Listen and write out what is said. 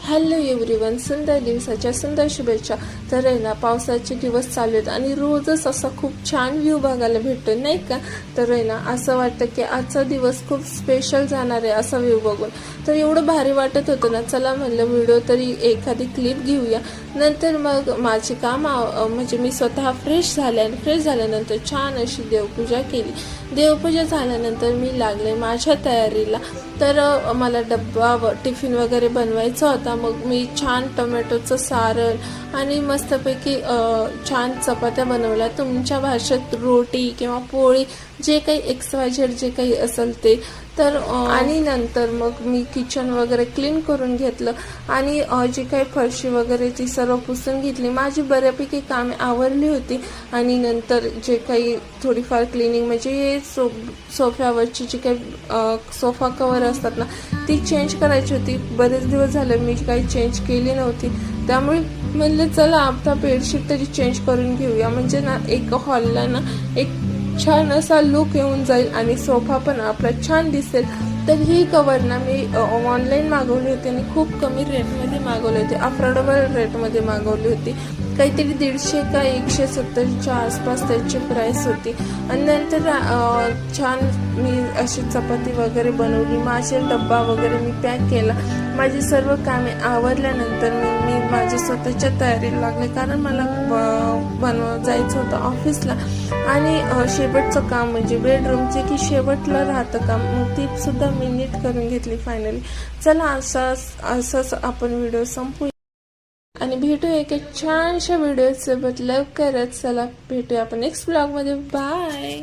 Hello everyone, सुंदर दिवसाच्या सुंदर शुभेच्छा। तर आहे ना, पावसाचे दिवस चालू आहेत आणि रोजच असा खूप छान व्ह्यू बघायला भेटतो नाही का। तर आहे ना, असं वाटतं की आजचा दिवस खूप स्पेशल जाणार आहे असा व्ह्यू बघून। तर एवढं भारी वाटत होतं ना, चला म्हणलं व्हिडिओ तरी एखादी क्लिप घेऊया। नंतर मग माझे काम म्हणजे मी स्वतः फ्रेश झाले आणि फ्रेश झाल्यानंतर छान अशी देवपूजा केली। देवपूजा झाल्यानंतर मी लागले माझ्या तयारीला। तर मला डब्बा टिफिन वगैरे बनवायचा होता। मग मी छान टोमॅटोचं सारण आणि मस्तपैकी छान चपात्या बनवल्या। तुमच्या भाषेत रोटी किंवा पोळी जे काही XYZ जे काही असेल ते। तर आणि नंतर मग मी किचन वगैरे क्लीन करून घेतलं आणि जी काही फरशी वगैरे ती सर्व पुसून घेतली। माझी बऱ्यापैकी कामे आवरली होती आणि नंतर जे काही थोडीफार क्लिनिंग म्हणजे हे सोफ्यावरची जी काही सोफा कवर असतात ना, ती चेंज करायची होती। बरेच दिवस झाले मी काही चेंज केली नव्हती, त्यामुळे म्हणलं चला आता बेडशीट तरी चेंज करून घेऊया, म्हणजे ना एक हॉलला ना एक छान असा लुक येऊन जाईल आणि सोफा पण आपला छान दिसेल। तर ही कवर ना मी ऑनलाईन मागवली होती आणि खूप कमी रेटमध्ये मागवली होती, अफोर्डेबल रेटमध्ये मागवली होती। काहीतरी 150 का 170च्या आसपास त्याची प्राइस होती। आणि नंतर छान मी अशी चपाती वगैरे बनवली, माझे डब्बा वगैरे मी पॅक केला। माझी सर्व कामे आवरल्यानंतर मी माझ्या स्वतःच्या तयारीला लागले, कारण मला जायचं होतं ऑफिसला। आणि शेवटचं काम म्हणजे बेडरूमचे की शेवटला राहतं काम, मग ती सुद्धा मी नीट करून घेतली फायनली। चला असंच आपण व्हिडिओ संपवूया आणि भेटूया एका छानशा व्हिडिओ सोबत लवकरच। चला भेटूया आपण नेक्स्ट ब्लॉगमध्ये। बाय।